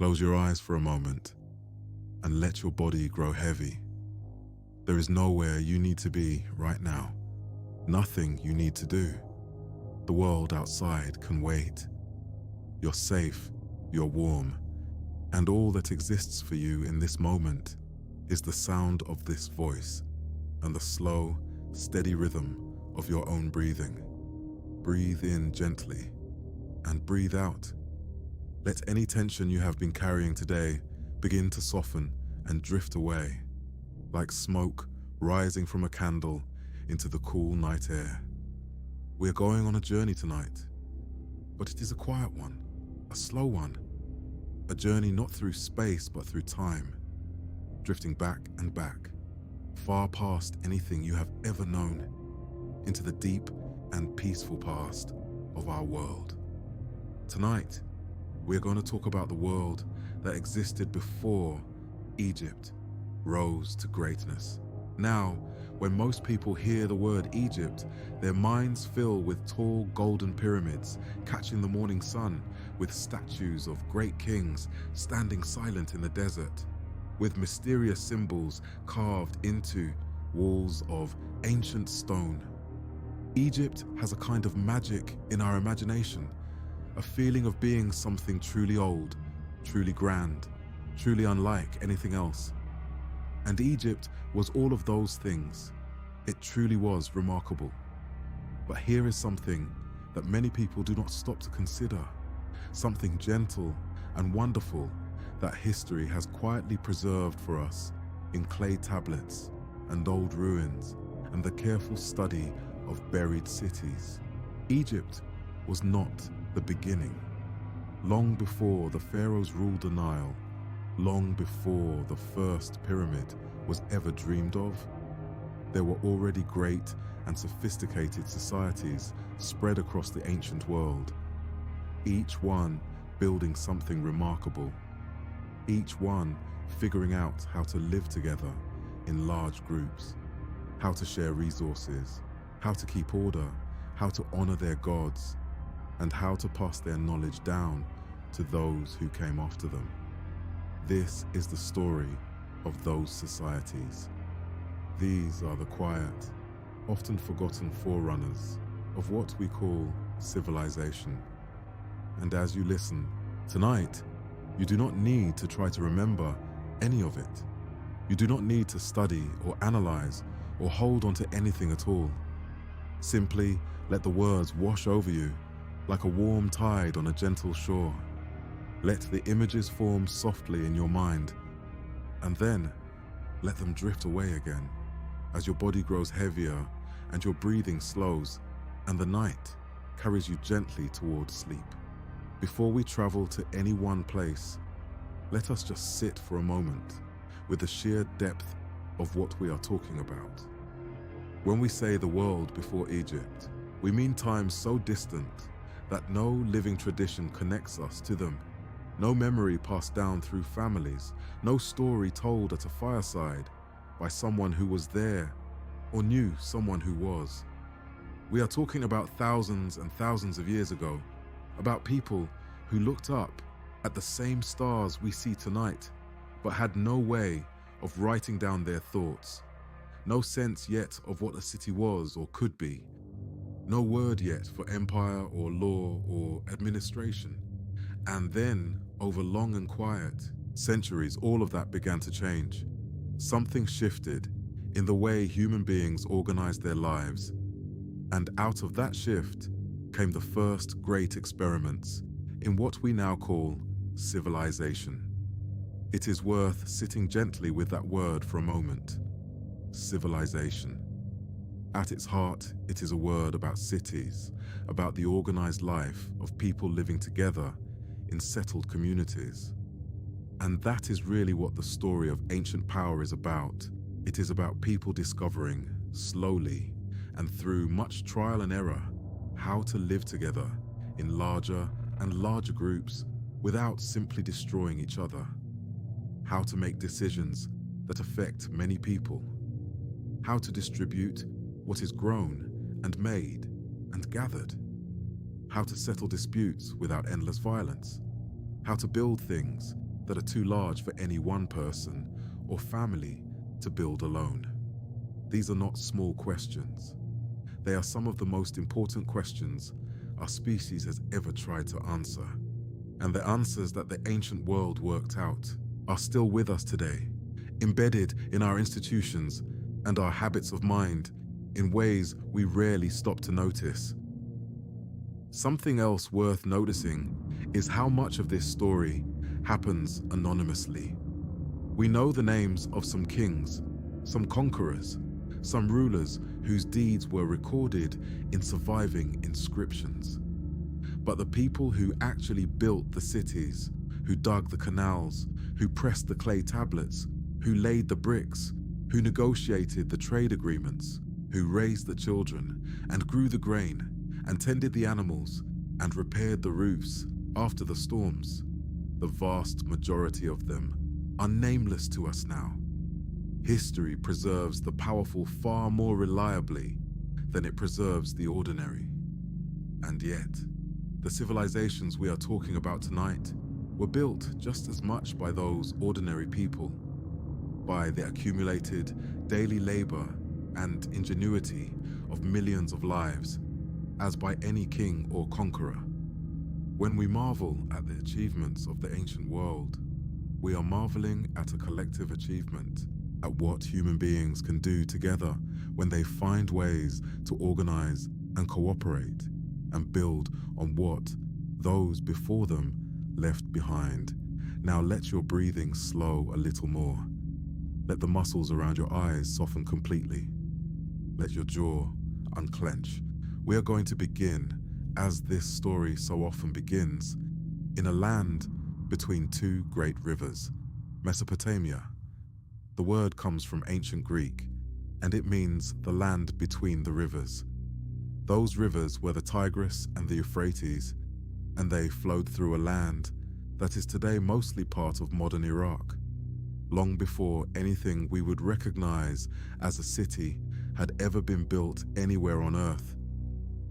Close your eyes for a moment and let your body grow heavy. There is nowhere you need to be right now. Nothing you need to do. The world outside can wait. You're safe, you're warm, and all that exists for you in this moment is the sound of this voice and the slow, steady rhythm of your own breathing. Breathe in gently and breathe out. Let any tension you have been carrying today begin to soften and drift away, like smoke rising from a candle into the cool night air. We're going on a journey tonight, but it is a quiet one, a slow one, a journey not through space but through time, drifting back and back, far past anything you have ever known, into the deep and peaceful past of our world. Tonight, we're going to talk about the world that existed before Egypt rose to greatness. Now, when most people hear the word Egypt, their minds fill with tall golden pyramids catching the morning sun, with statues of great kings standing silent in the desert, with mysterious symbols carved into walls of ancient stone. Egypt has a kind of magic in our imagination, a feeling of being something truly old, truly grand, truly unlike anything else. And Egypt was all of those things. It truly was remarkable. But here is something that many people do not stop to consider, something gentle and wonderful that history has quietly preserved for us in clay tablets and old ruins and the careful study of buried cities. Egypt was not the beginning. Long before the pharaohs ruled the Nile, long before the first pyramid was ever dreamed of, there were already great and sophisticated societies spread across the ancient world, each one building something remarkable, each one figuring out how to live together in large groups, how to share resources, how to keep order, how to honor their gods, and how to pass their knowledge down to those who came after them. This is the story of those societies. These are the quiet, often forgotten forerunners of what we call civilization. And as you listen, tonight, you do not need to try to remember any of it. You do not need to study or analyze or hold on to anything at all. Simply let the words wash over you like a warm tide on a gentle shore. Let the images form softly in your mind, and then let them drift away again as your body grows heavier and your breathing slows and the night carries you gently towards sleep. Before we travel to any one place, let us just sit for a moment with the sheer depth of what we are talking about. When we say the world before Egypt, we mean times so distant that no living tradition connects us to them. No memory passed down through families, no story told at a fireside by someone who was there or knew someone who was. We are talking about thousands and thousands of years ago, about people who looked up at the same stars we see tonight, but had no way of writing down their thoughts, no sense yet of what a city was or could be, no word yet for empire or law or administration. And then, over long and quiet centuries, all of that began to change. Something shifted in the way human beings organized their lives. And out of that shift came the first great experiments in what we now call civilization. It is worth sitting gently with that word for a moment. Civilization. At its heart, it is a word about cities, about the organized life of people living together in settled communities. And that is really what the story of ancient power is about. It is about people discovering, slowly and through much trial and error, how to live together in larger and larger groups without simply destroying each other. How to make decisions that affect many people. How to distribute what is grown and made and gathered. How to settle disputes without endless violence. How to build things that are too large for any one person or family to build alone. These are not small questions. They are some of the most important questions our species has ever tried to answer. And the answers that the ancient world worked out are still with us today, embedded in our institutions and our habits of mind in ways we rarely stop to notice. Something else worth noticing is how much of this story happens anonymously. We know the names of some kings, some conquerors, some rulers whose deeds were recorded in surviving inscriptions. But the people who actually built the cities, who dug the canals, who pressed the clay tablets, who laid the bricks, who negotiated the trade agreements, who raised the children and grew the grain and tended the animals and repaired the roofs after the storms, the vast majority of them are nameless to us now. History preserves the powerful far more reliably than it preserves the ordinary. And yet, the civilizations we are talking about tonight were built just as much by those ordinary people, by the accumulated daily labor and ingenuity of millions of lives, as by any king or conqueror. When we marvel at the achievements of the ancient world, we are marveling at a collective achievement, at what human beings can do together when they find ways to organize and cooperate and build on what those before them left behind. Now let your breathing slow a little more. Let the muscles around your eyes soften completely. Let your jaw unclench. We are going to begin, as this story so often begins, in a land between two great rivers, Mesopotamia. The word comes from ancient Greek, and it means the land between the rivers. Those rivers were the Tigris and the Euphrates, and they flowed through a land that is today mostly part of modern Iraq, long before anything we would recognize as a city had ever been built anywhere on Earth.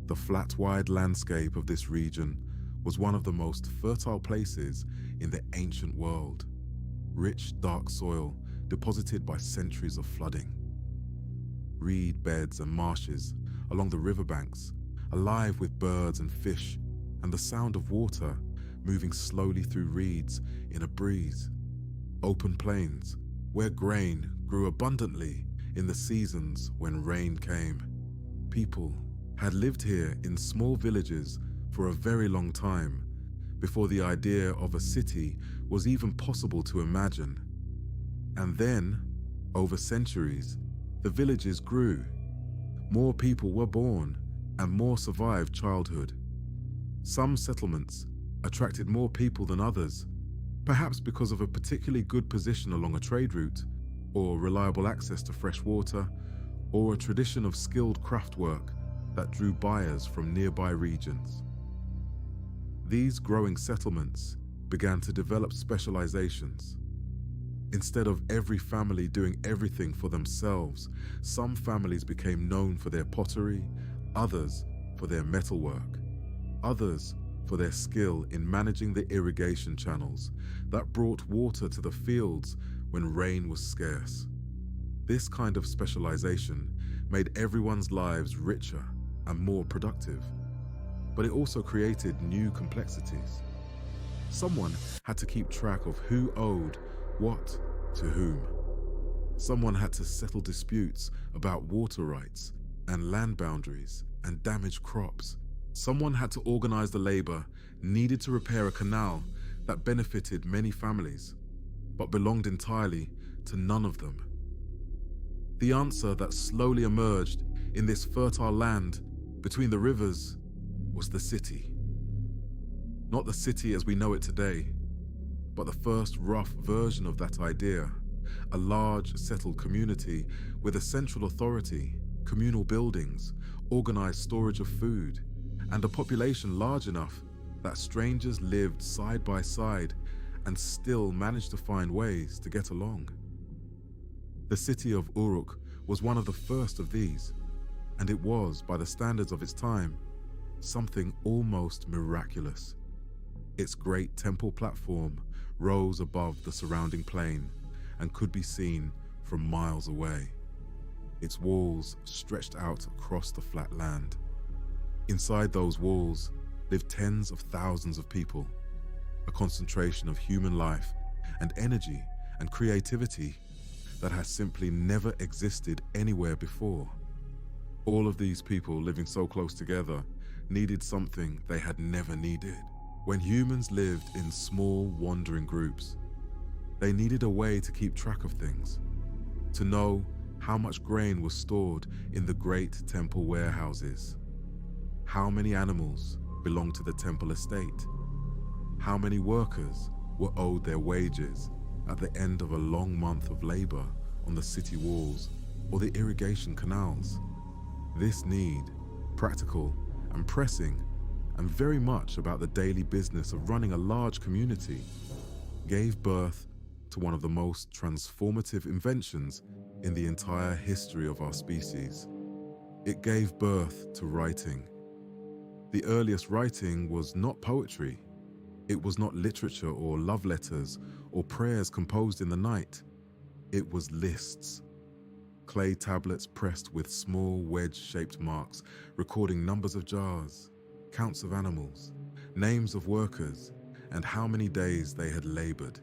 The flat, wide landscape of this region was one of the most fertile places in the ancient world. Rich, dark soil deposited by centuries of flooding. Reed beds and marshes along the riverbanks, alive with birds and fish, and the sound of water moving slowly through reeds in a breeze. Open plains where grain grew abundantly in the seasons when rain came. People had lived here in small villages for a very long time, before the idea of a city was even possible to imagine. And then, over centuries, the villages grew. More people were born, and more survived childhood. Some settlements attracted more people than others, perhaps because of a particularly good position along a trade route, or reliable access to fresh water, or a tradition of skilled craft work that drew buyers from nearby regions. These growing settlements began to develop specializations. Instead of every family doing everything for themselves, some families became known for their pottery, others for their metalwork, others for their skill in managing the irrigation channels that brought water to the fields when rain was scarce. This kind of specialization made everyone's lives richer and more productive, but it also created new complexities. Someone had to keep track of who owed what to whom. Someone had to settle disputes about water rights and land boundaries and damaged crops. Someone had to organize the labor needed to repair a canal that benefited many families, but belonged entirely to none of them. The answer that slowly emerged in this fertile land between the rivers was the city. Not the city as we know it today, but the first rough version of that idea, a large settled community with a central authority, communal buildings, organized storage of food, and a population large enough that strangers lived side by side and still managed to find ways to get along. The city of Uruk was one of the first of these, and it was, by the standards of its time, something almost miraculous. Its great temple platform rose above the surrounding plain and could be seen from miles away. Its walls stretched out across the flat land. Inside those walls lived tens of thousands of people, a concentration of human life and energy and creativity that has simply never existed anywhere before. All of these people living so close together needed something they had never needed. When humans lived in small, wandering groups, they needed a way to keep track of things, to know how much grain was stored in the great temple warehouses, how many animals belonged to the temple estate, how many workers were owed their wages at the end of a long month of labor on the city walls or the irrigation canals. This need, practical and pressing, and very much about the daily business of running a large community, gave birth to one of the most transformative inventions in the entire history of our species. It gave birth to writing. The earliest writing was not poetry. It was not literature or love letters or prayers composed in the night. It was lists. Clay tablets pressed with small wedge-shaped marks, recording numbers of jars, counts of animals, names of workers, and how many days they had labored.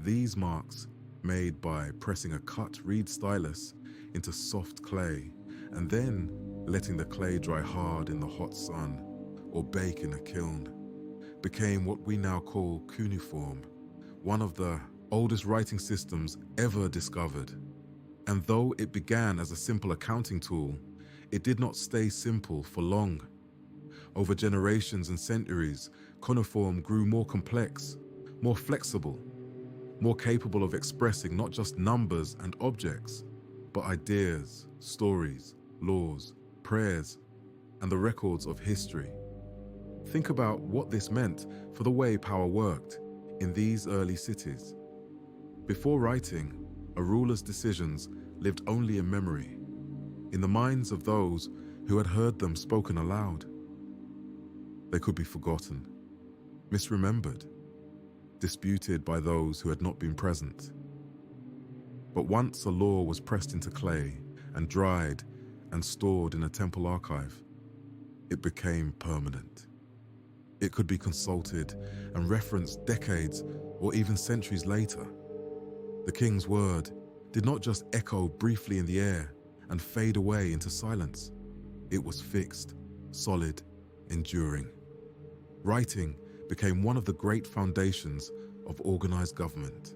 These marks, made by pressing a cut reed stylus into soft clay and then letting the clay dry hard in the hot sun or bake in a kiln, became what we now call cuneiform, one of the oldest writing systems ever discovered. And though it began as a simple accounting tool, it did not stay simple for long. Over generations and centuries, cuneiform grew more complex, more flexible, more capable of expressing not just numbers and objects, but ideas, stories, laws, prayers, and the records of history. Think about what this meant for the way power worked in these early cities. Before writing, a ruler's decisions lived only in memory, in the minds of those who had heard them spoken aloud. They could be forgotten, misremembered, disputed by those who had not been present. But once a law was pressed into clay and dried and stored in a temple archive, it became permanent. It could be consulted and referenced decades or even centuries later. The king's word did not just echo briefly in the air and fade away into silence. It was fixed, solid, enduring. Writing became one of the great foundations of organized government,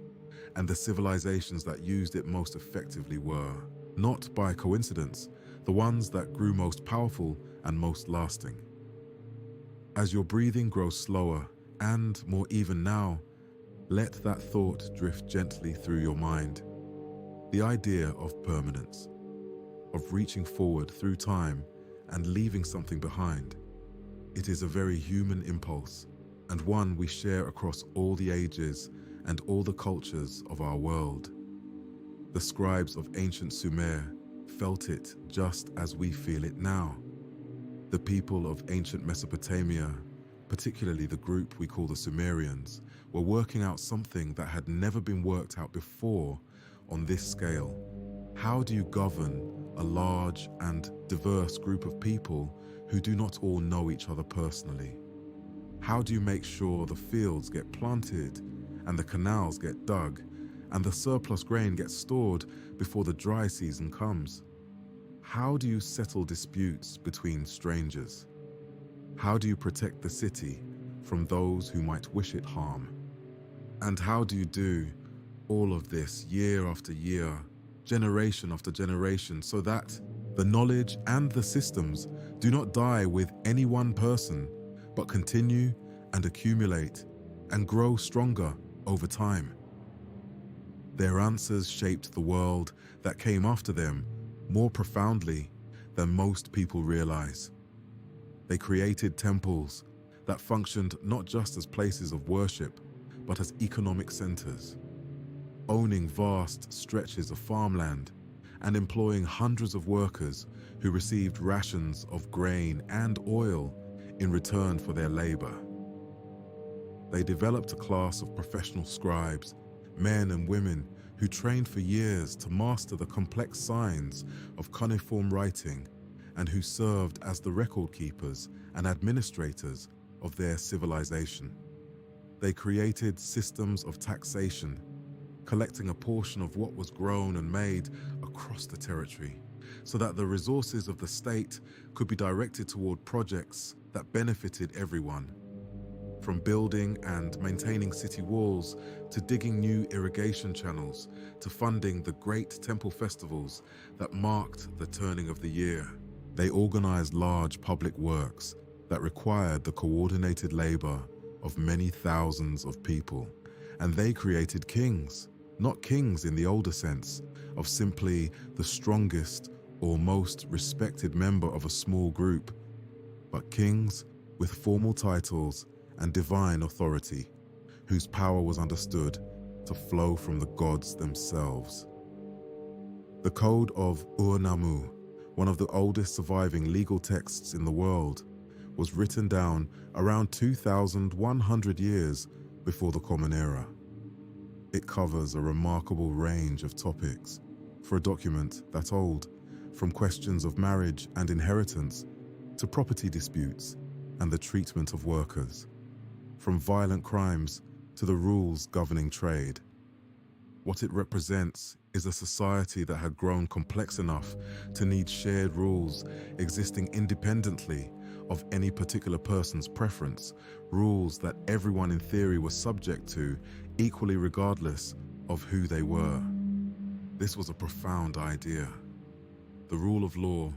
and the civilizations that used it most effectively were, not by coincidence, the ones that grew most powerful and most lasting. As your breathing grows slower and more even now, let that thought drift gently through your mind. The idea of permanence, of reaching forward through time and leaving something behind. It is a very human impulse, and one we share across all the ages and all the cultures of our world. The scribes of ancient Sumer felt it just as we feel it now. The people of ancient Mesopotamia, particularly the group we call the Sumerians, were working out something that had never been worked out before on this scale. How do you govern a large and diverse group of people who do not all know each other personally? How do you make sure the fields get planted and the canals get dug and the surplus grain gets stored before the dry season comes? How do you settle disputes between strangers? How do you protect the city from those who might wish it harm? And how do you do all of this year after year, generation after generation, so that the knowledge and the systems do not die with any one person, but continue and accumulate and grow stronger over time? Their answers shaped the world that came after them more profoundly than most people realize. They created temples that functioned not just as places of worship, but as economic centers, owning vast stretches of farmland and employing hundreds of workers who received rations of grain and oil in return for their labor. They developed a class of professional scribes, men and women who trained for years to master the complex signs of cuneiform writing and who served as the record keepers and administrators of their civilization. They created systems of taxation, collecting a portion of what was grown and made across the territory, so that the resources of the state could be directed toward projects that benefited everyone. From building and maintaining city walls, to digging new irrigation channels, to funding the great temple festivals that marked the turning of the year. They organized large public works that required the coordinated labor of many thousands of people. And they created kings, not kings in the older sense of simply the strongest or most respected member of a small group, but kings with formal titles and divine authority, whose power was understood to flow from the gods themselves. The Code of Ur-Nammu, one of the oldest surviving legal texts in the world, was written down around 2,100 years before the Common Era. It covers a remarkable range of topics for a document that old, from questions of marriage and inheritance to property disputes and the treatment of workers, from violent crimes to the rules governing trade. What it represents is a society that had grown complex enough to need shared rules existing independently of any particular person's preference, rules that everyone in theory was subject to, equally regardless of who they were. This was a profound idea. The rule of law,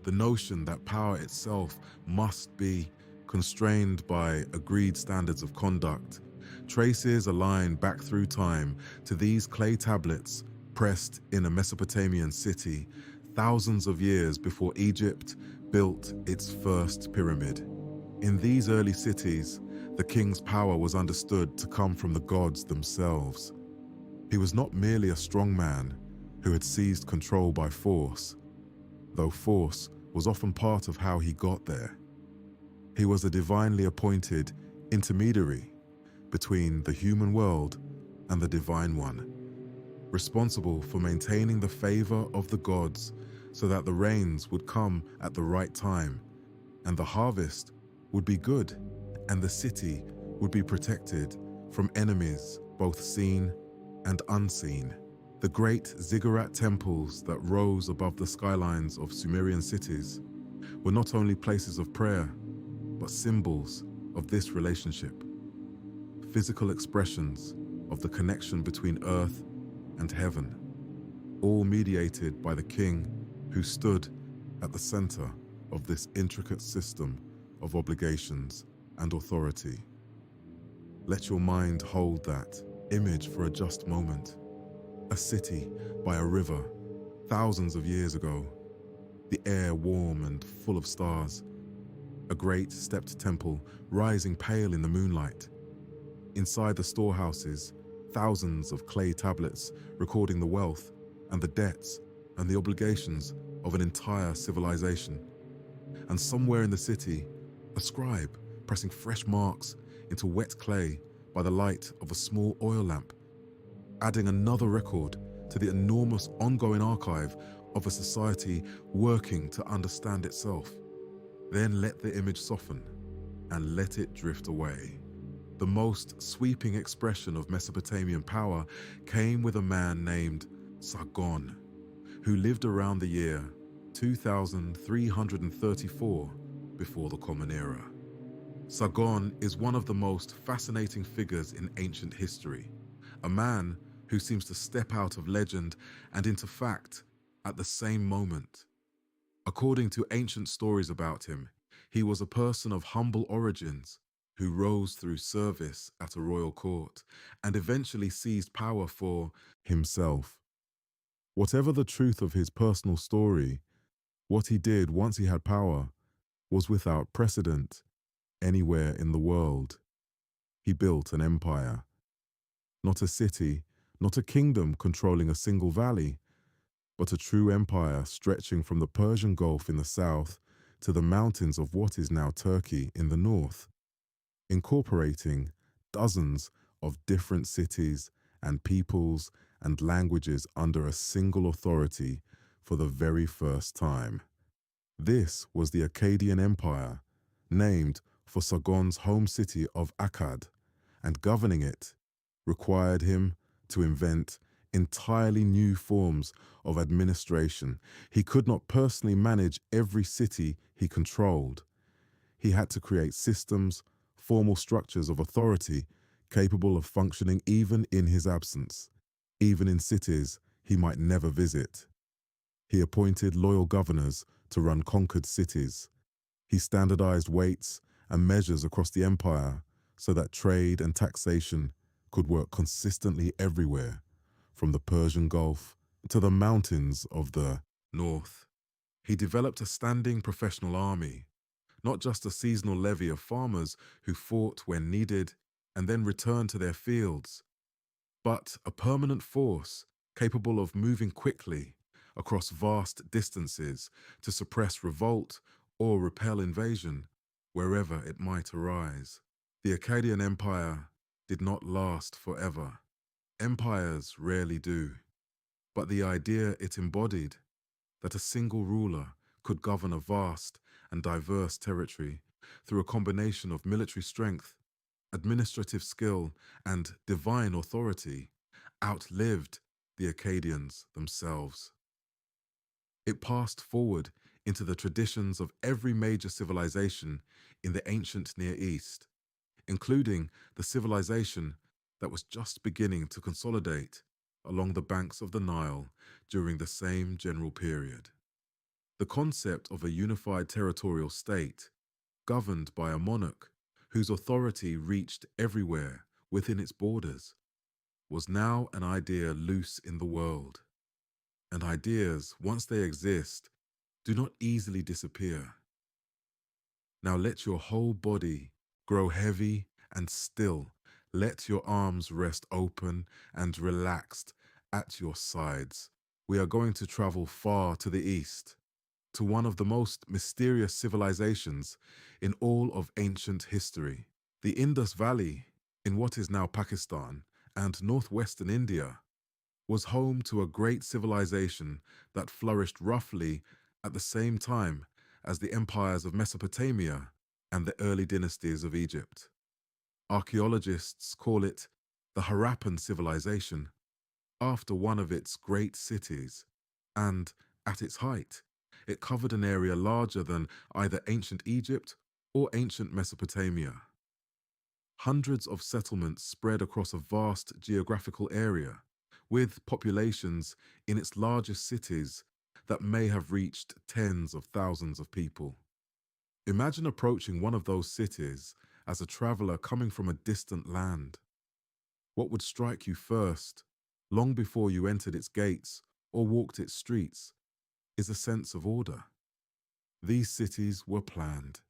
the notion that power itself must be constrained by agreed standards of conduct, traces a line back through time to these clay tablets pressed in a Mesopotamian city thousands of years before Egypt built its first pyramid. In these early cities, the king's power was understood to come from the gods themselves. He was not merely a strong man who had seized control by force, though force was often part of how he got there. He was a divinely appointed intermediary between the human world and the divine one, responsible for maintaining the favor of the gods so that the rains would come at the right time, and the harvest would be good, and the city would be protected from enemies both seen and unseen. The great ziggurat temples that rose above the skylines of Sumerian cities were not only places of prayer, but symbols of this relationship, physical expressions of the connection between earth and heaven, all mediated by the king who stood at the center of this intricate system of obligations and authority. Let your mind hold that image for a just moment. A city by a river, thousands of years ago, the air warm and full of stars, a great stepped temple rising pale in the moonlight. Inside the storehouses, thousands of clay tablets recording the wealth and the debts and the obligations of an entire civilization. And somewhere in the city, a scribe pressing fresh marks into wet clay by the light of a small oil lamp, adding another record to the enormous ongoing archive of a society working to understand itself. Then let the image soften and let it drift away. The most sweeping expression of Mesopotamian power came with a man named Sargon, who lived around the year 2334 before the Common Era. Sargon is one of the most fascinating figures in ancient history, a man who seems to step out of legend and into fact at the same moment. According to ancient stories about him, he was a person of humble origins who rose through service at a royal court and eventually seized power for himself. Whatever the truth of his personal story, what he did once he had power was without precedent anywhere in the world. He built an empire, not a city, not a kingdom controlling a single valley, but a true empire stretching from the Persian Gulf in the south to the mountains of what is now Turkey in the north, incorporating dozens of different cities and peoples and languages under a single authority for the very first time. This was the Akkadian Empire, named for Sargon's home city of Akkad, and governing it required him to invent entirely new forms of administration. He could not personally manage every city he controlled. He had to create systems, formal structures of authority capable of functioning even in his absence, even in cities he might never visit. He appointed loyal governors to run conquered cities. He standardized weights and measures across the empire so that trade and taxation could work consistently everywhere, from the Persian Gulf to the mountains of the north. He developed a standing professional army, not just a seasonal levy of farmers who fought when needed and then returned to their fields, but a permanent force capable of moving quickly across vast distances to suppress revolt or repel invasion wherever it might arise. The Akkadian Empire did not last forever. Empires rarely do, but the idea it embodied, that a single ruler could govern a vast and diverse territory through a combination of military strength, administrative skill, and divine authority, outlived the Akkadians themselves. It passed forward into the traditions of every major civilization in the ancient Near East, including the civilization that was just beginning to consolidate along the banks of the Nile during the same general period. The concept of a unified territorial state, governed by a monarch whose authority reached everywhere within its borders, was now an idea loose in the world. And ideas, once they exist, do not easily disappear. Now let your whole body grow heavy and still. Let your arms rest open and relaxed at your sides. We are going to travel far to the east, to one of the most mysterious civilizations in all of ancient history. The Indus Valley, in what is now Pakistan and northwestern India, was home to a great civilization that flourished roughly at the same time as the empires of Mesopotamia and the early dynasties of Egypt. Archaeologists call it the Harappan civilization, after one of its great cities, and at its height, it covered an area larger than either ancient Egypt or ancient Mesopotamia. Hundreds of settlements spread across a vast geographical area, with populations in its largest cities that may have reached tens of thousands of people. Imagine approaching one of those cities as a traveler coming from a distant land. What would strike you first, long before you entered its gates or walked its streets, is a sense of order. These cities were planned.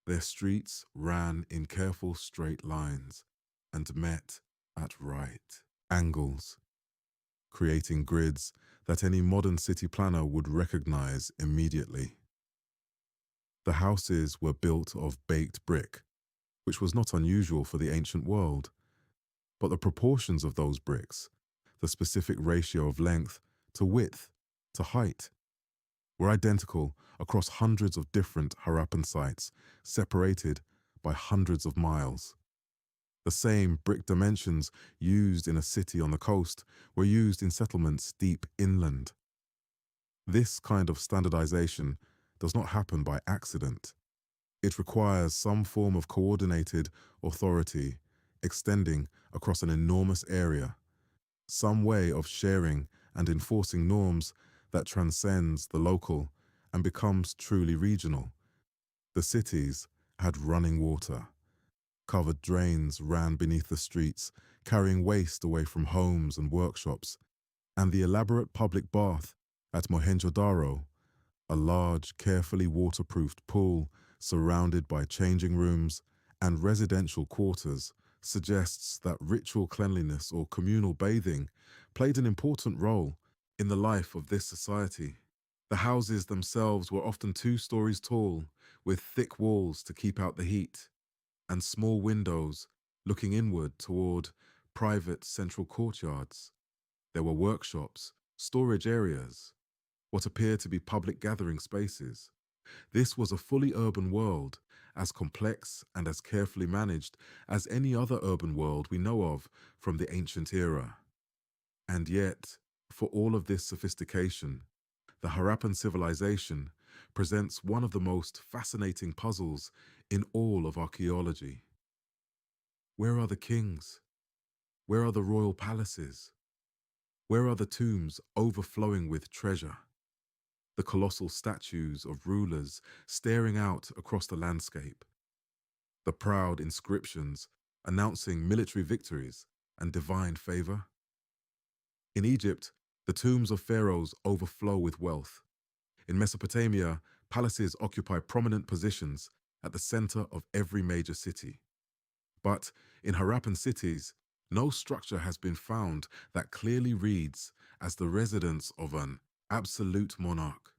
Their streets ran in careful straight lines and met at right angles, creating grids that any modern city planner would recognize immediately. The houses were built of baked brick, which was not unusual for the ancient world, but the proportions of those bricks, the specific ratio of length to width to height, were identical across hundreds of different Harappan sites, separated by hundreds of miles. The same brick dimensions used in a city on the coast were used in settlements deep inland. This kind of standardization does not happen by accident. It requires some form of coordinated authority extending across an enormous area, some way of sharing and enforcing norms that transcends the local and becomes truly regional. The cities had running water. Covered drains ran beneath the streets, carrying waste away from homes and workshops, and the elaborate public bath at Mohenjo-Daro, a large, carefully waterproofed pool surrounded by changing rooms and residential quarters, suggests that ritual cleanliness or communal bathing played an important role in the life of this society. The houses themselves were often 2 stories tall, with thick walls to keep out the heat, and small windows looking inward toward private central courtyards. There were workshops, storage areas, what appeared to be public gathering spaces. This was a fully urban world, as complex and as carefully managed as any other urban world we know of from the ancient era. And yet, for all of this sophistication, the Harappan civilization presents one of the most fascinating puzzles in all of archaeology. Where are the kings? Where are the royal palaces? Where are the tombs overflowing with treasure? The colossal statues of rulers staring out across the landscape, the proud inscriptions announcing military victories and divine favor. In Egypt, the tombs of pharaohs overflow with wealth. In Mesopotamia, palaces occupy prominent positions at the center of every major city. But in Harappan cities, no structure has been found that clearly reads as the residence of an absolute monarch.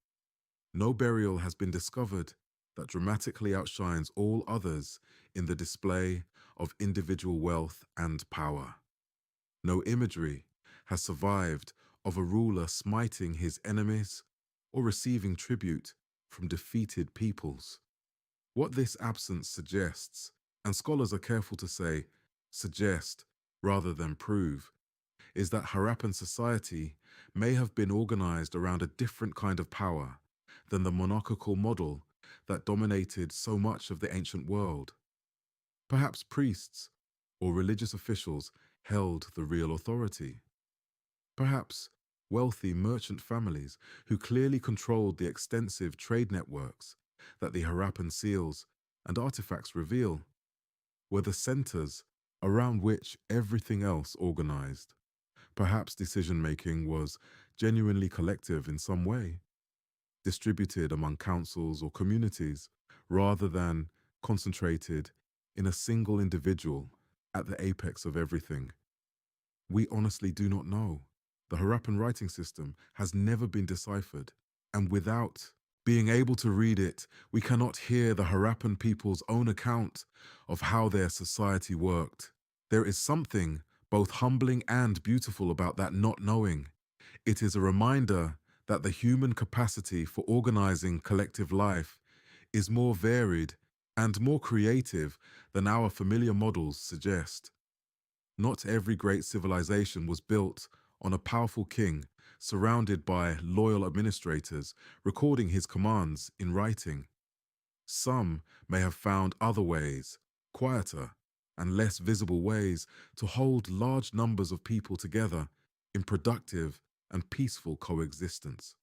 No burial has been discovered that dramatically outshines all others in the display of individual wealth and power. No imagery has survived of a ruler smiting his enemies or receiving tribute from defeated peoples. What this absence suggests, and scholars are careful to say suggest rather than prove, is that Harappan society may have been organized around a different kind of power than the monarchical model that dominated so much of the ancient world. Perhaps priests or religious officials held the real authority. Perhaps wealthy merchant families who clearly controlled the extensive trade networks that the Harappan seals and artifacts reveal were the centers around which everything else organized. Perhaps decision-making was genuinely collective in some way, distributed among councils or communities, rather than concentrated in a single individual at the apex of everything. We honestly do not know. The Harappan writing system has never been deciphered, and without being able to read it, we cannot hear the Harappan people's own account of how their society worked. There is something both humbling and beautiful about that not knowing. It is a reminder that the human capacity for organizing collective life is more varied and more creative than our familiar models suggest. Not every great civilization was built on a powerful king surrounded by loyal administrators recording his commands in writing. Some may have found other ways, quieter and less visible ways, to hold large numbers of people together in productive and peaceful coexistence.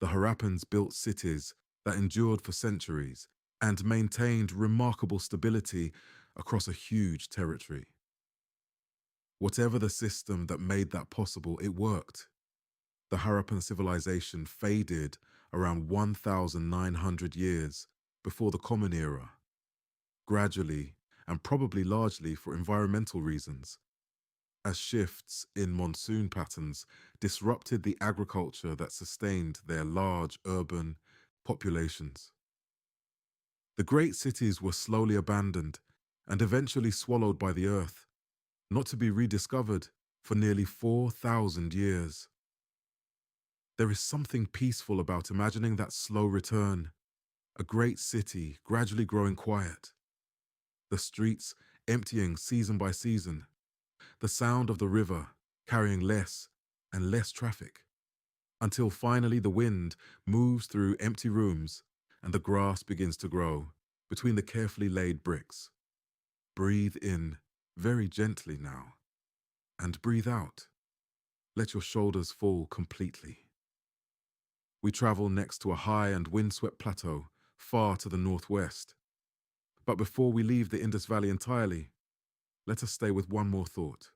The Harappans built cities that endured for centuries and maintained remarkable stability across a huge territory. Whatever the system that made that possible, it worked. The Harappan civilization faded around 1,900 years before the Common Era, gradually and probably largely for environmental reasons, as shifts in monsoon patterns disrupted the agriculture that sustained their large urban populations. The great cities were slowly abandoned and eventually swallowed by the earth, not to be rediscovered for nearly 4,000 years. There is something peaceful about imagining that slow return, a great city gradually growing quiet, the streets emptying season by season, the sound of the river carrying less and less traffic, until finally the wind moves through empty rooms and the grass begins to grow between the carefully laid bricks. Breathe in very gently now, and breathe out. Let your shoulders fall completely. We travel next to a high and windswept plateau far to the northwest. But before we leave the Indus Valley entirely, let us stay with one more thought.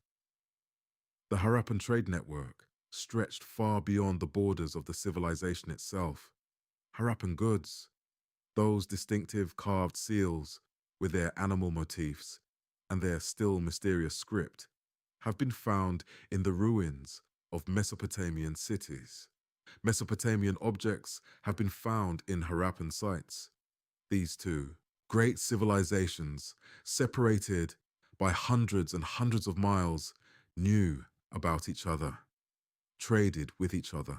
The Harappan trade network stretched far beyond the borders of the civilization itself. Harappan goods, those distinctive carved seals with their animal motifs and their still mysterious script, have been found in the ruins of Mesopotamian cities. Mesopotamian objects have been found in Harappan sites. These too Great civilizations, separated by hundreds and hundreds of miles, knew about each other, traded with each other,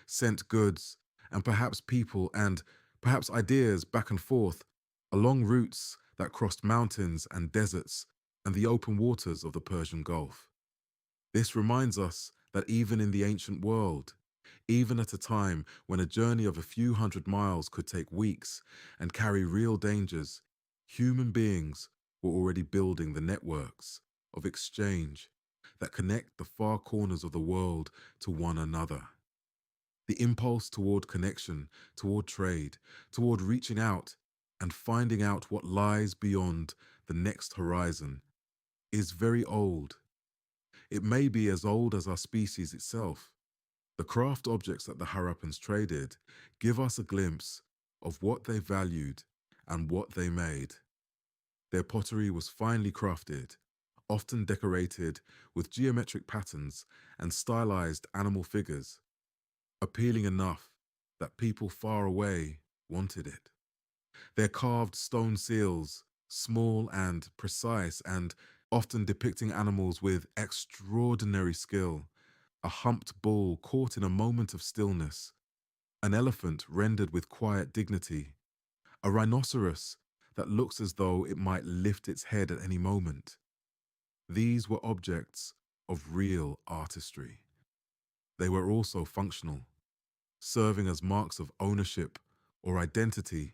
sent goods and perhaps people and perhaps ideas back and forth along routes that crossed mountains and deserts and the open waters of the Persian Gulf. This reminds us that even in the ancient world, even at a time when a journey of a few hundred miles could take weeks and carry real dangers, human beings were already building the networks of exchange that connect the far corners of the world to one another. The impulse toward connection, toward trade, toward reaching out and finding out what lies beyond the next horizon is very old. It may be as old as our species itself. The craft objects that the Harappans traded give us a glimpse of what they valued and what they made. Their pottery was finely crafted, often decorated with geometric patterns and stylized animal figures, appealing enough that people far away wanted it. Their carved stone seals, small and precise and often depicting animals with extraordinary skill, a humped bull caught in a moment of stillness, an elephant rendered with quiet dignity, a rhinoceros that looks as though it might lift its head at any moment. These were objects of real artistry. They were also functional, serving as marks of ownership or identity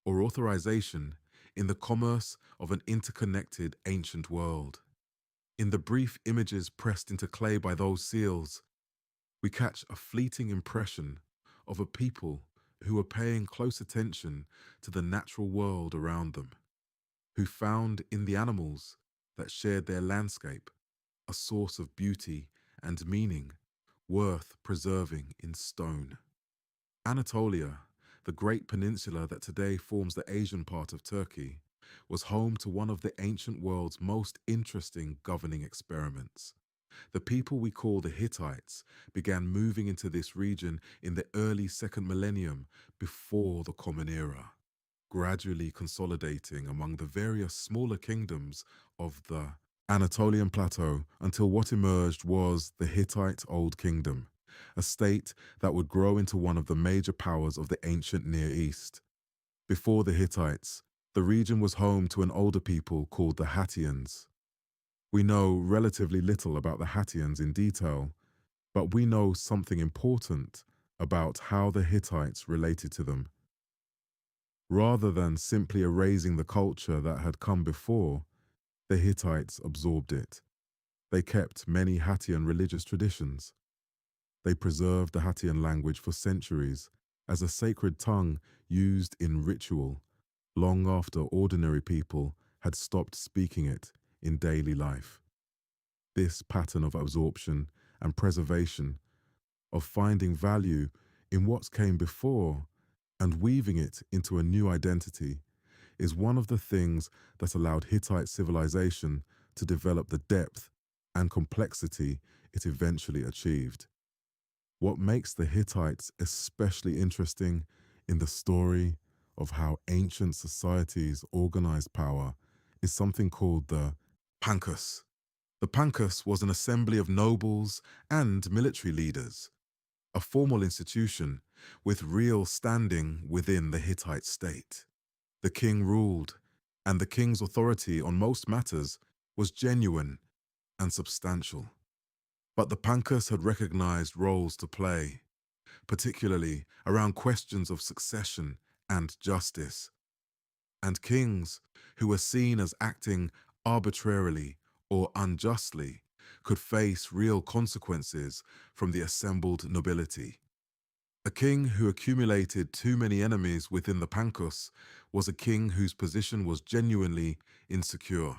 or authorization in the commerce of an interconnected ancient world. In the brief images pressed into clay by those seals, we catch a fleeting impression of a people who were paying close attention to the natural world around them, who found in the animals that shared their landscape a source of beauty and meaning worth preserving in stone. Anatolia, the great peninsula that today forms the Asian part of Turkey, was home to one of the ancient world's most interesting governing experiments. The people we call the Hittites began moving into this region in the early second millennium before the Common Era, gradually consolidating among the various smaller kingdoms of the Anatolian plateau until what emerged was the Hittite Old Kingdom, a state that would grow into one of the major powers of the ancient Near East. Before the Hittites, the region was home to an older people called the Hattians. We know relatively little about the Hattians in detail, but we know something important about how the Hittites related to them. Rather than simply erasing the culture that had come before, the Hittites absorbed it. They kept many Hattian religious traditions. They preserved the Hattian language for centuries as a sacred tongue used in ritual, long after ordinary people had stopped speaking it in daily life. This pattern of absorption and preservation, of finding value in what came before and weaving it into a new identity, is one of the things that allowed Hittite civilization to develop the depth and complexity it eventually achieved. What makes the Hittites especially interesting in the story of how ancient societies organized power is something called the Pancus. The Pancus was an assembly of nobles and military leaders, a formal institution with real standing within the Hittite state. The king ruled, and the king's authority on most matters was genuine and substantial. But the Pancus had recognized roles to play, particularly around questions of succession and justice. And kings who were seen as acting arbitrarily or unjustly could face real consequences from the assembled nobility. A king who accumulated too many enemies within the Pancus was a king whose position was genuinely insecure.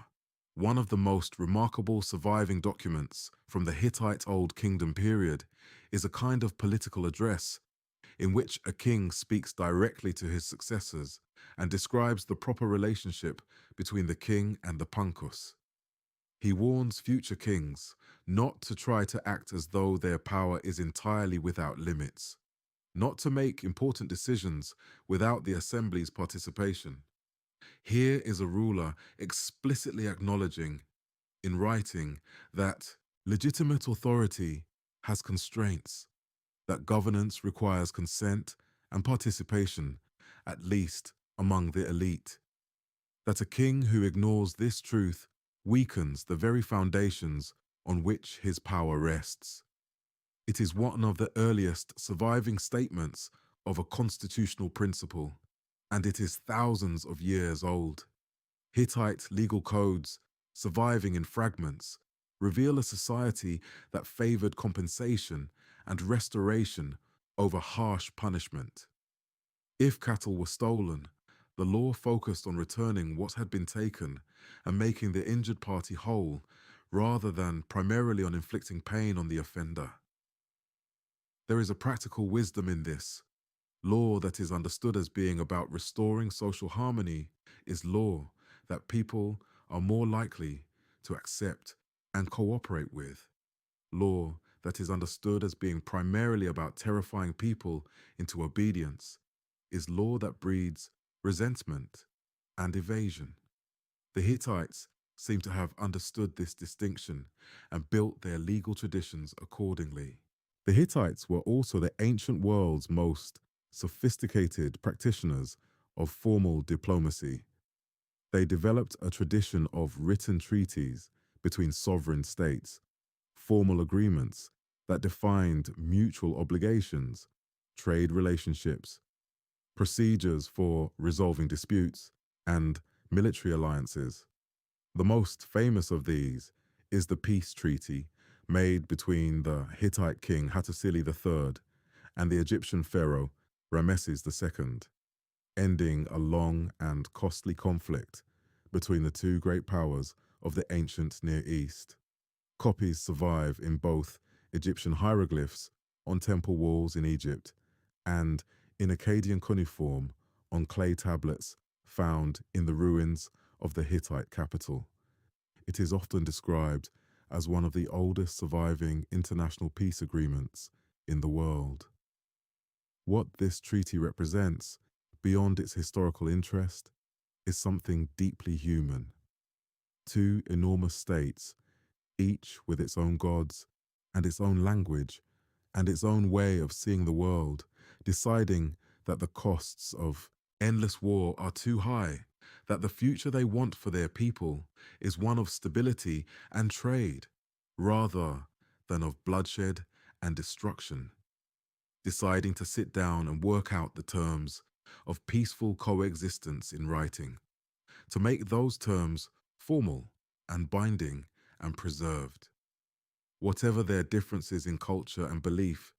One of the most remarkable surviving documents from the Hittite Old Kingdom period is a kind of political address in which a king speaks directly to his successors and describes the proper relationship between the king and the Pancus. He warns future kings not to try to act as though their power is entirely without limits, not to make important decisions without the assembly's participation, Here is a ruler explicitly acknowledging, in writing, that legitimate authority has constraints, that governance requires consent and participation, at least among the elite, that a king who ignores this truth weakens the very foundations on which his power rests. It is one of the earliest surviving statements of a constitutional principle, and it is thousands of years old. Hittite legal codes, surviving in fragments, reveal a society that favored compensation and restoration over harsh punishment. If cattle were stolen, the law focused on returning what had been taken and making the injured party whole, rather than primarily on inflicting pain on the offender. There is a practical wisdom in this. Law that is understood as being about restoring social harmony is law that people are more likely to accept and cooperate with. Law that is understood as being primarily about terrifying people into obedience is law that breeds resentment and evasion. The Hittites seem to have understood this distinction and built their legal traditions accordingly. The Hittites were also the ancient world's most sophisticated practitioners of formal diplomacy. They developed a tradition of written treaties between sovereign states, formal agreements that defined mutual obligations, trade relationships, procedures for resolving disputes, and military alliances. The most famous of these is the peace treaty made between the Hittite king Hattusili III and the Egyptian pharaoh Rameses II, ending a long and costly conflict between the two great powers of the ancient Near East. Copies survive in both Egyptian hieroglyphs on temple walls in Egypt and in Akkadian cuneiform on clay tablets found in the ruins of the Hittite capital. It is often described as one of the oldest surviving international peace agreements in the world. What this treaty represents, beyond its historical interest, is something deeply human. Two enormous states, each with its own gods and its own language and its own way of seeing the world, deciding that the costs of endless war are too high, that the future they want for their people is one of stability and trade, rather than of bloodshed and destruction. Deciding to sit down and work out the terms of peaceful coexistence in writing, to make those terms formal and binding and preserved. Whatever their differences in culture and belief,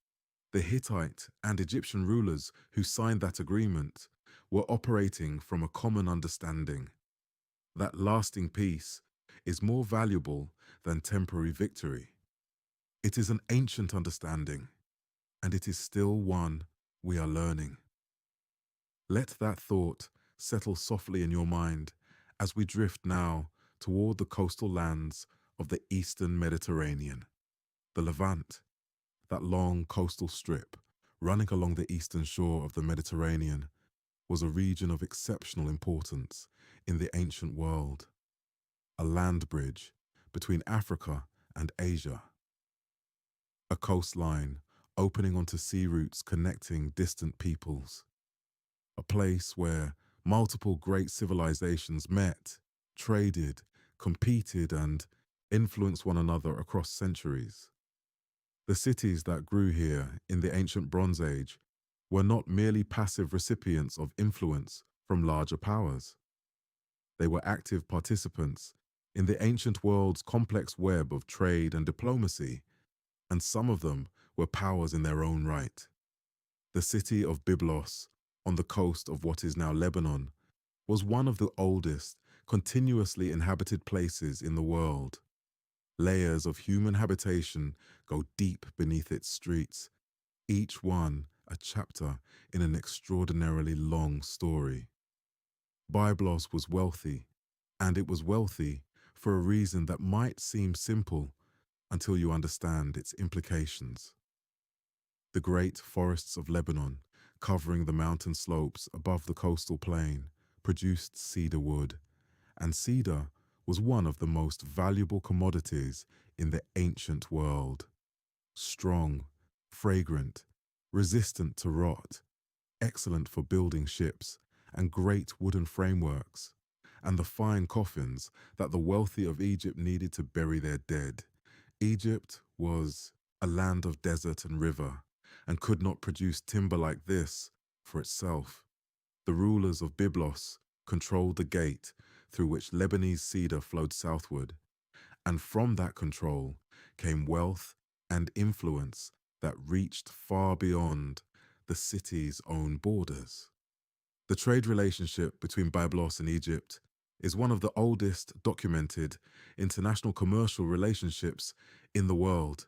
the Hittite and Egyptian rulers who signed that agreement were operating from a common understanding that lasting peace is more valuable than temporary victory. It is an ancient understanding, and it is still one we are learning. Let that thought settle softly in your mind as we drift now toward the coastal lands of the eastern Mediterranean. The Levant, that long coastal strip running along the eastern shore of the Mediterranean, was a region of exceptional importance in the ancient world, a land bridge between Africa and Asia, a coastline opening onto sea routes connecting distant peoples, a place where multiple great civilizations met, traded, competed, and influenced one another across centuries. The cities that grew here in the ancient Bronze Age were not merely passive recipients of influence from larger powers. They were active participants in the ancient world's complex web of trade and diplomacy, and some of them were powers in their own right. The city of Byblos, on the coast of what is now Lebanon, was one of the oldest, continuously inhabited places in the world. Layers of human habitation go deep beneath its streets, each one a chapter in an extraordinarily long story. Byblos was wealthy, and it was wealthy for a reason that might seem simple until you understand its implications. The great forests of Lebanon, covering the mountain slopes above the coastal plain, produced cedar wood, and cedar was one of the most valuable commodities in the ancient world. Strong, fragrant, resistant to rot, excellent for building ships and great wooden frameworks, and the fine coffins that the wealthy of Egypt needed to bury their dead. Egypt was a land of desert and river, and could not produce timber like this for itself. The rulers of Byblos controlled the gate through which Lebanese cedar flowed southward, and from that control came wealth and influence that reached far beyond the city's own borders. The trade relationship between Byblos and Egypt is one of the oldest documented international commercial relationships in the world,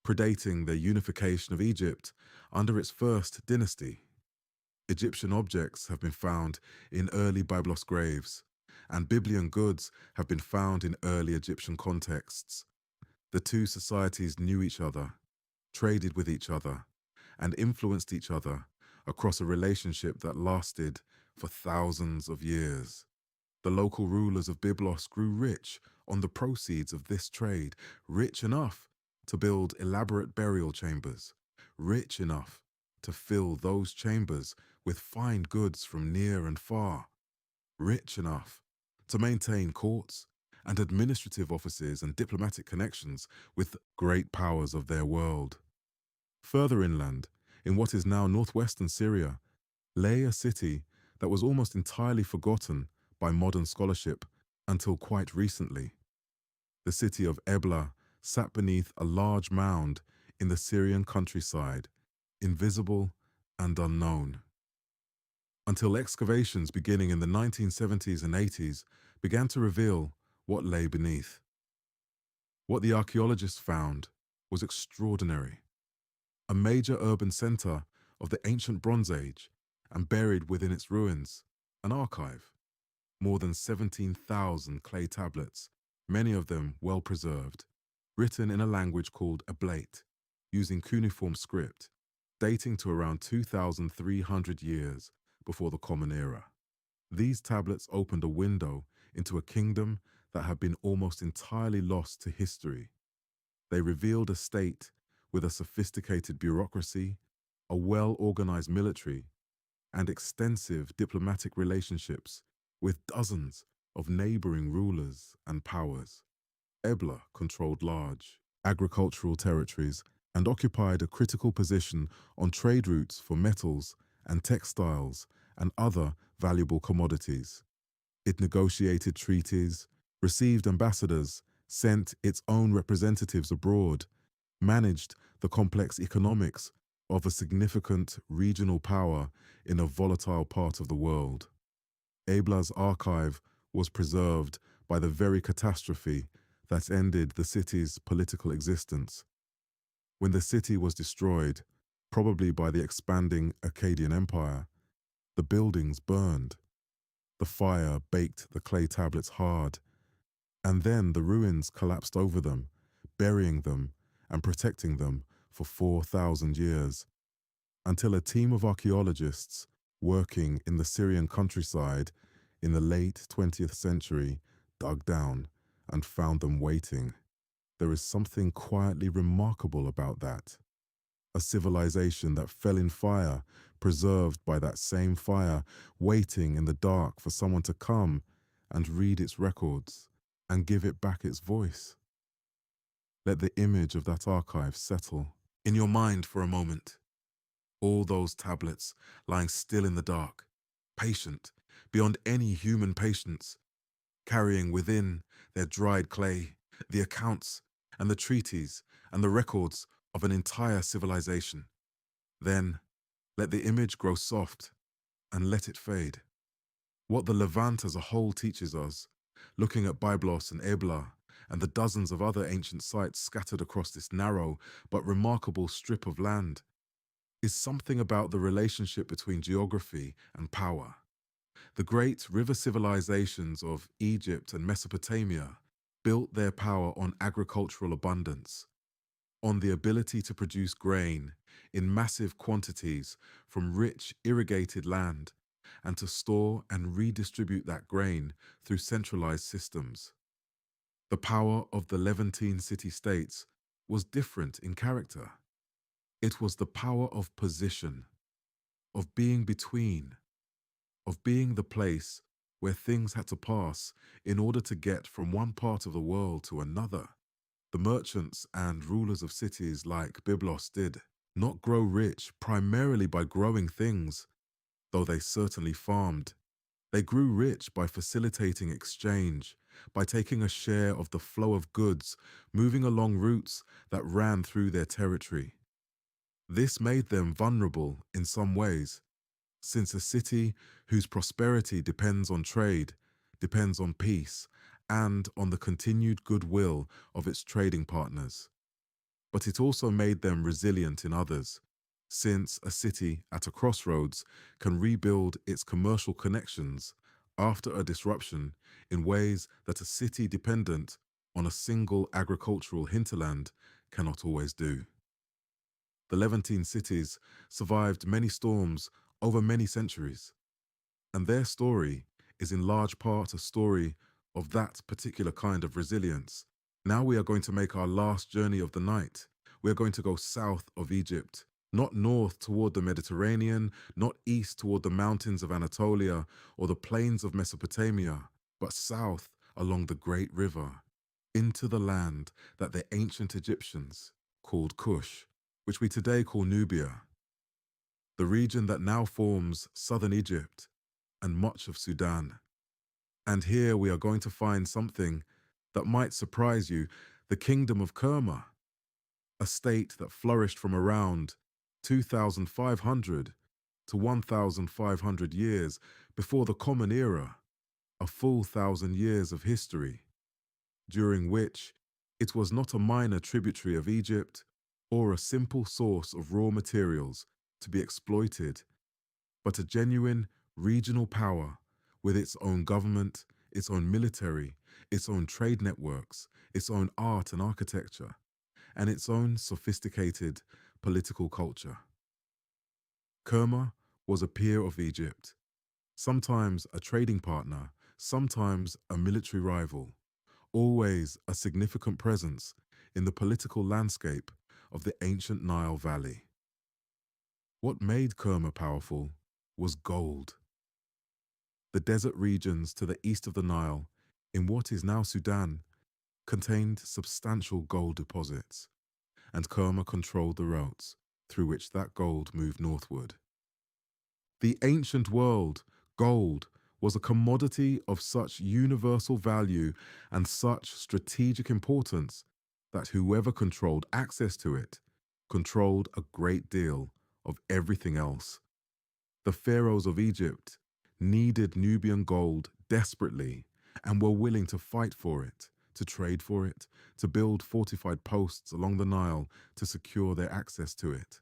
predating the unification of Egypt under its first dynasty. Egyptian objects have been found in early Byblos graves, and Biblian goods have been found in early Egyptian contexts. The two societies knew each other, traded with each other, and influenced each other across a relationship that lasted for thousands of years. The local rulers of Byblos grew rich on the proceeds of this trade, rich enough to build elaborate burial chambers, rich enough to fill those chambers with fine goods from near and far, rich enough to maintain courts and administrative offices and diplomatic connections with great powers of their world. Further inland, in what is now northwestern Syria, lay a city that was almost entirely forgotten by modern scholarship until quite recently. The city of Ebla sat beneath a large mound in the Syrian countryside, invisible and unknown. Until excavations beginning in the 1970s and 80s began to reveal what lay beneath. What the archaeologists found was extraordinary. A major urban center of the ancient Bronze Age, and buried within its ruins, an archive. More than 17,000 clay tablets, many of them well preserved, written in a language called ablate, using cuneiform script, dating to around 2,300 years before the Common Era. These tablets opened a window into a kingdom that had been almost entirely lost to history. They revealed a state with a sophisticated bureaucracy, a well-organized military, and extensive diplomatic relationships with dozens of neighboring rulers and powers. Ebla controlled large agricultural territories and occupied a critical position on trade routes for metals and textiles and other valuable commodities. It negotiated treaties, received ambassadors, sent its own representatives abroad, managed the complex economics of a significant regional power in a volatile part of the world. Ebla's archive was preserved by the very catastrophe that ended the city's political existence. When the city was destroyed, probably by the expanding Akkadian Empire, the buildings burned. The fire baked the clay tablets hard, and then the ruins collapsed over them, burying them and protecting them for 4,000 years, until a team of archaeologists working in the Syrian countryside in the late 20th century dug down and found them waiting. There is something quietly remarkable about that. A civilization that fell in fire, preserved by that same fire, waiting in the dark for someone to come and read its records and give it back its voice. Let the image of that archive settle in your mind for a moment. All those tablets lying still in the dark, patient, beyond any human patience, carrying within their dried clay the accounts and the treaties and the records of an entire civilization. Then let the image grow soft and let it fade. What the Levant as a whole teaches us, looking at Byblos and Ebla and the dozens of other ancient sites scattered across this narrow but remarkable strip of land, is something about the relationship between geography and power. The great river civilizations of Egypt and Mesopotamia built their power on agricultural abundance, on the ability to produce grain in massive quantities from rich, irrigated land, and to store and redistribute that grain through centralized systems. The power of the Levantine city-states was different in character. It was the power of position, of being between, of being the place where things had to pass in order to get from one part of the world to another. The merchants and rulers of cities like Byblos did not grow rich primarily by growing things, though they certainly farmed. They grew rich by facilitating exchange, by taking a share of the flow of goods moving along routes that ran through their territory. This made them vulnerable in some ways, since a city whose prosperity depends on trade, depends on peace, and on the continued goodwill of its trading partners. But it also made them resilient in others, since a city at a crossroads can rebuild its commercial connections after a disruption in ways that a city dependent on a single agricultural hinterland cannot always do. The Levantine cities survived many storms over many centuries, and their story is in large part a story of that particular kind of resilience. Now we are going to make our last journey of the night. We are going to go south of Egypt, not north toward the Mediterranean, not east toward the mountains of Anatolia or the plains of Mesopotamia, but south along the great river, into the land that the ancient Egyptians called Kush, which we today call Nubia, the region that now forms southern Egypt and much of Sudan. And here we are going to find something that might surprise you: the kingdom of Kerma, a state that flourished from around 2,500 to 1,500 years before the Common Era, a full 1,000 years of history, during which it was not a minor tributary of Egypt or a simple source of raw materials to be exploited, but a genuine regional power with its own government, its own military, its own trade networks, its own art and architecture, and its own sophisticated political culture. Kerma was a peer of Egypt, sometimes a trading partner, sometimes a military rival, always a significant presence in the political landscape of the ancient Nile Valley. What made Kerma powerful was gold. The desert regions to the east of the Nile, in what is now Sudan, contained substantial gold deposits, and Kerma controlled the routes through which that gold moved northward. The ancient world, gold, was a commodity of such universal value and such strategic importance that whoever controlled access to it controlled a great deal of everything else. The pharaohs of Egypt needed Nubian gold desperately and were willing to fight for it, to trade for it, to build fortified posts along the Nile to secure their access to it.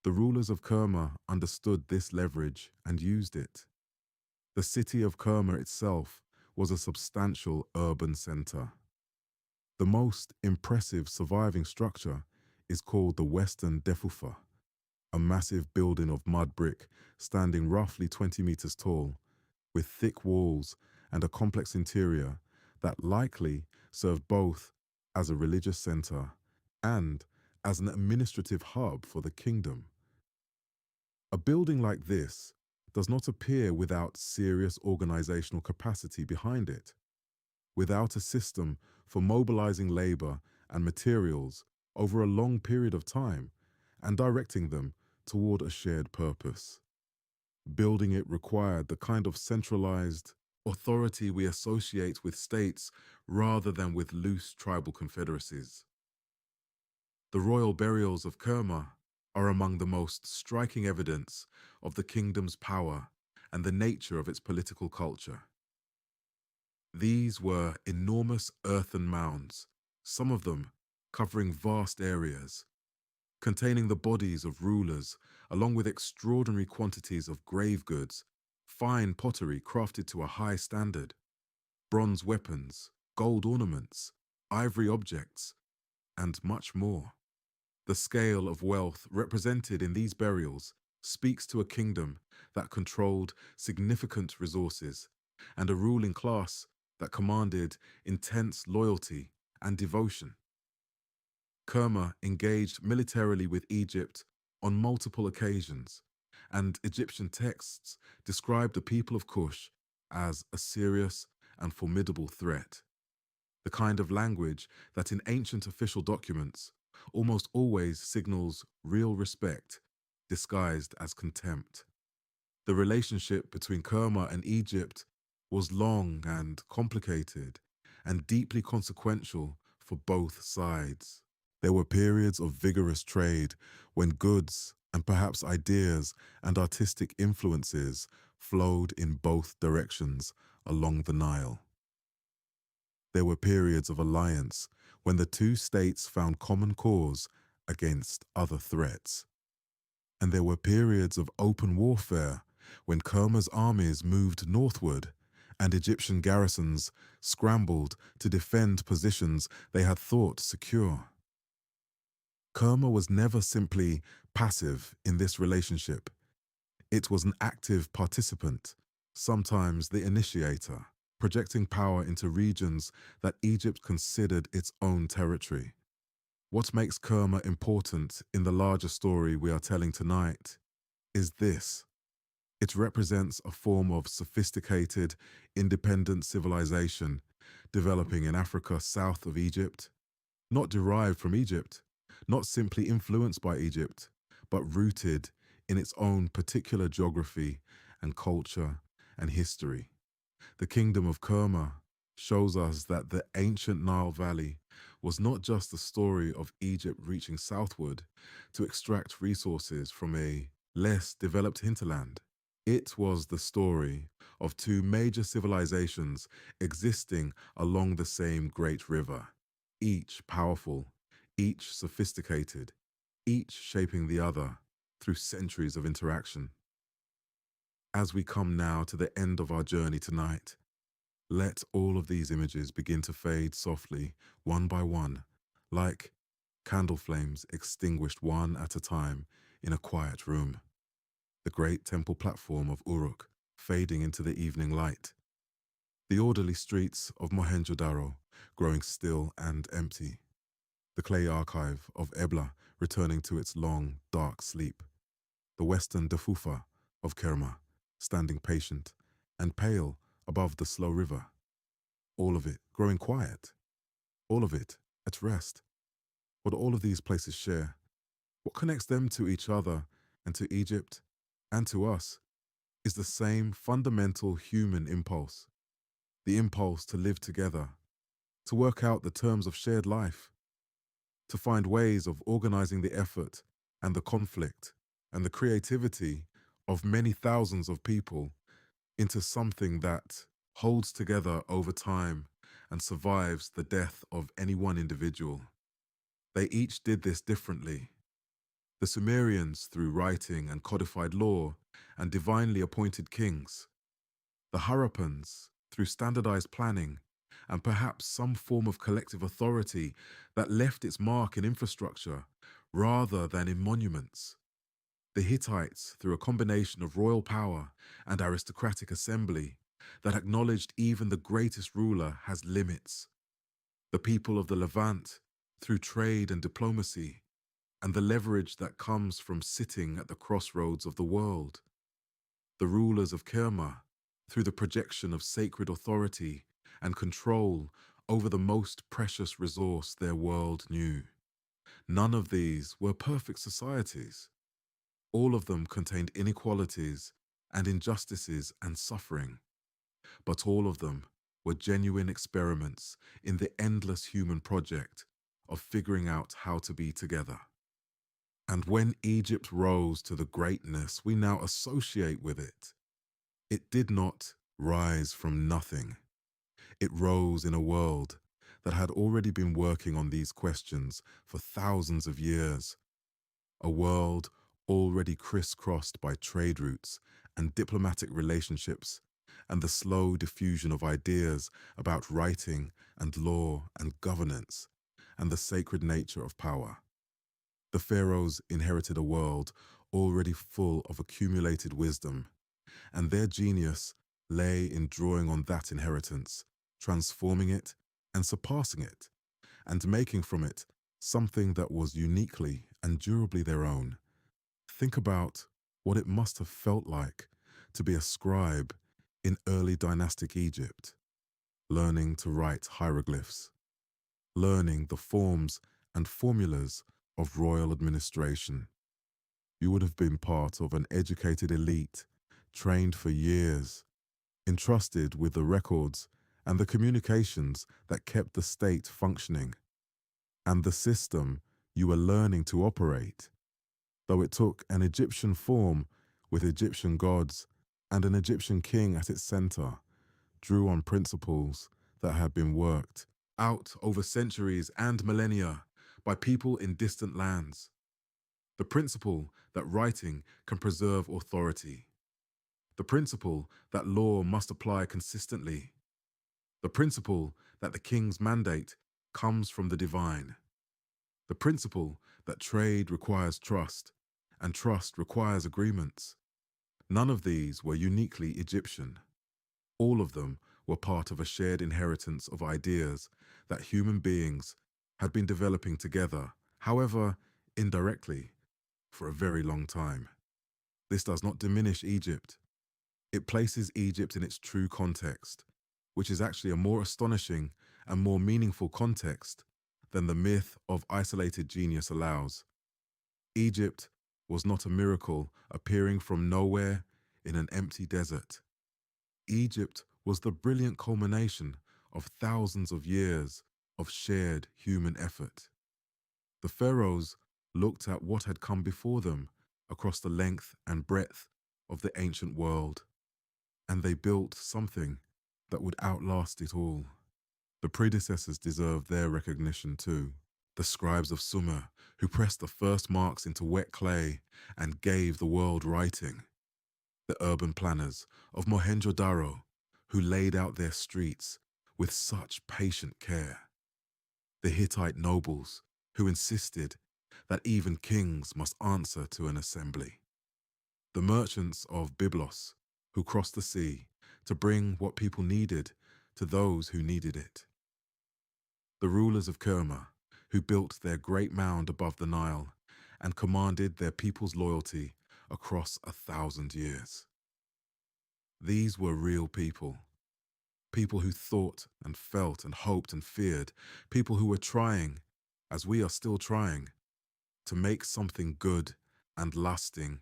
The rulers of Kerma understood this leverage and used it. The city of Kerma itself was a substantial urban center. The most impressive surviving structure is called the Western Defufa, a massive building of mud brick standing roughly 20 meters tall, with thick walls and a complex interior that likely served both as a religious center and as an administrative hub for the kingdom. A building like this does not appear without serious organizational capacity behind it, without a system for mobilizing labor and materials over a long period of time and directing them toward a shared purpose. Building it required the kind of centralized authority we associate with states rather than with loose tribal confederacies. The royal burials of Kerma are among the most striking evidence of the kingdom's power and the nature of its political culture. These were enormous earthen mounds, some of them covering vast areas, containing the bodies of rulers, along with extraordinary quantities of grave goods, fine pottery crafted to a high standard, bronze weapons, gold ornaments, ivory objects, and much more. The scale of wealth represented in these burials speaks to a kingdom that controlled significant resources and a ruling class that commanded intense loyalty and devotion. Kerma engaged militarily with Egypt on multiple occasions, and Egyptian texts describe the people of Kush as a serious and formidable threat, the kind of language that in ancient official documents almost always signals real respect disguised as contempt. The relationship between Kerma and Egypt was long and complicated and deeply consequential for both sides. There were periods of vigorous trade when goods and perhaps ideas and artistic influences flowed in both directions along the Nile. There were periods of alliance when the two states found common cause against other threats. And there were periods of open warfare when Kerma's armies moved northward and Egyptian garrisons scrambled to defend positions they had thought secure. Kerma was never simply passive in this relationship. It was an active participant, sometimes the initiator, projecting power into regions that Egypt considered its own territory. What makes Kerma important in the larger story we are telling tonight is this. It represents a form of sophisticated, independent civilization developing in Africa south of Egypt, not derived from Egypt, not simply influenced by Egypt, but rooted in its own particular geography and culture and history. The kingdom of Kerma shows us that the ancient Nile Valley was not just the story of Egypt reaching southward to extract resources from a less developed hinterland. It was the story of two major civilizations existing along the same great river, each powerful, each sophisticated, each shaping the other through centuries of interaction. As we come now to the end of our journey tonight, let all of these images begin to fade softly, one by one, like candle flames extinguished one at a time in a quiet room. The great temple platform of Uruk fading into the evening light. The orderly streets of Mohenjo-daro growing still and empty. The clay archive of Ebla returning to its long, dark sleep. The western Dafufa of Kerma standing patient and pale above the slow river. All of it growing quiet. All of it at rest. What all of these places share, what connects them to each other and to Egypt and to us, is the same fundamental human impulse. The impulse to live together, to work out the terms of shared life, to find ways of organizing the effort and the conflict and the creativity of many thousands of people into something that holds together over time and survives the death of any one individual. They each did this differently. The Sumerians through writing and codified law and divinely appointed kings. The Harappans through standardized planning and perhaps some form of collective authority that left its mark in infrastructure rather than in monuments. The Hittites through a combination of royal power and aristocratic assembly that acknowledged even the greatest ruler has limits. The people of the Levant through trade and diplomacy and the leverage that comes from sitting at the crossroads of the world. The rulers of Kerma through the projection of sacred authority and control over the most precious resource their world knew. None of these were perfect societies. All of them contained inequalities and injustices and suffering. But all of them were genuine experiments in the endless human project of figuring out how to be together. And when Egypt rose to the greatness we now associate with it did not rise from nothing. It rose in a world that had already been working on these questions for thousands of years. A world already crisscrossed by trade routes and diplomatic relationships and the slow diffusion of ideas about writing and law and governance and the sacred nature of power. The pharaohs inherited a world already full of accumulated wisdom, and their genius lay in drawing on that inheritance, transforming it and surpassing it, and making from it something that was uniquely and durably their own. Think about what it must have felt like to be a scribe in early dynastic Egypt, learning to write hieroglyphs, learning the forms and formulas of royal administration. You would have been part of an educated elite, trained for years, entrusted with the records and the communications that kept the state functioning, and the system you were learning to operate, though it took an Egyptian form with Egyptian gods and an Egyptian king at its center, drew on principles that had been worked out over centuries and millennia by people in distant lands. The principle that writing can preserve authority. The principle that law must apply consistently. The principle that the king's mandate comes from the divine. The principle that trade requires trust, and trust requires agreements. None of these were uniquely Egyptian. All of them were part of a shared inheritance of ideas that human beings had been developing together, however, indirectly, for a very long time. This does not diminish Egypt. It places Egypt in its true context, which is actually a more astonishing and more meaningful context than the myth of isolated genius allows. Egypt was not a miracle appearing from nowhere in an empty desert. Egypt was the brilliant culmination of thousands of years of shared human effort. The pharaohs looked at what had come before them across the length and breadth of the ancient world, and they built something that would outlast it all. The predecessors deserved their recognition too. The scribes of Sumer, who pressed the first marks into wet clay and gave the world writing. The urban planners of Mohenjo-daro, who laid out their streets with such patient care. The Hittite nobles, who insisted that even kings must answer to an assembly. The merchants of Byblos, who crossed the sea to bring what people needed to those who needed it. The rulers of Kerma, who built their great mound above the Nile and commanded their people's loyalty across 1,000 years. These were real people. People who thought and felt and hoped and feared. People who were trying, as we are still trying, to make something good and lasting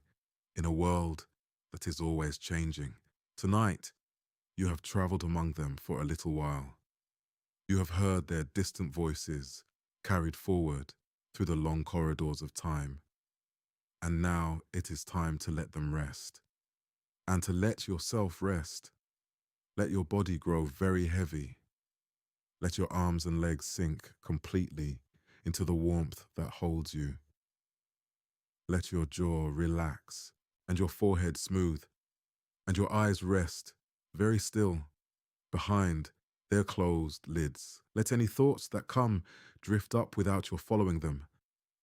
in a world that is always changing. Tonight, you have traveled among them for a little while. You have heard their distant voices carried forward through the long corridors of time. And now it is time to let them rest. And to let yourself rest. Let your body grow very heavy. Let your arms and legs sink completely into the warmth that holds you. Let your jaw relax and your forehead smooth, and your eyes rest very still behind their closed lids. Let any thoughts that come drift up without your following them,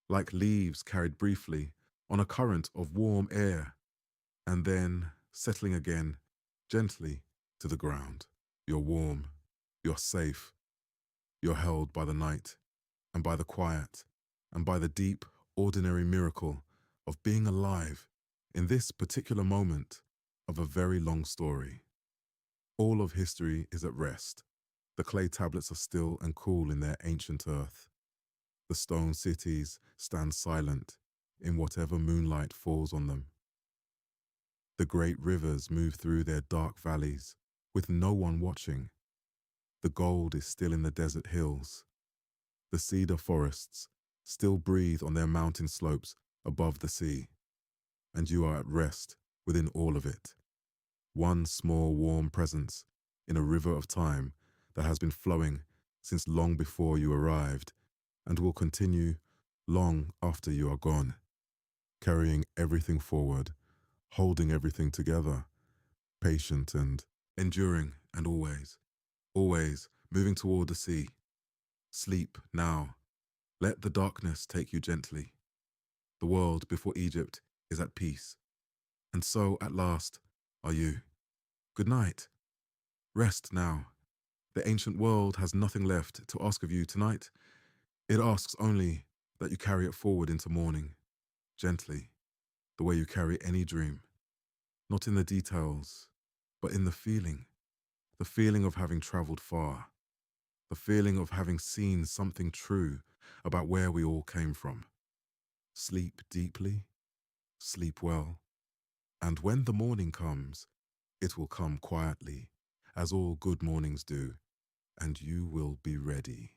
like leaves carried briefly on a current of warm air, and then settling again gently to the ground. You're warm, you're safe, you're held by the night and by the quiet and by the deep, ordinary miracle of being alive in this particular moment of a very long story. All of history is at rest. The clay tablets are still and cool in their ancient earth. The stone cities stand silent in whatever moonlight falls on them. The great rivers move through their dark valleys with no one watching. The gold is still in the desert hills. The cedar forests still breathe on their mountain slopes above the sea, and you are at rest within all of it. One small warm presence in a river of time that has been flowing since long before you arrived and will continue long after you are gone, carrying everything forward, holding everything together, patient and enduring and always moving toward the sea. Sleep now. Let the darkness take you gently. The world before Egypt is at peace. And so, at last, are you. Good night. Rest now. The ancient world has nothing left to ask of you tonight. It asks only that you carry it forward into morning, gently, the way you carry any dream. Not in the details, but in the feeling of having traveled far, the feeling of having seen something true about where we all came from. Sleep deeply, sleep well, and when the morning comes, it will come quietly, as all good mornings do, and you will be ready.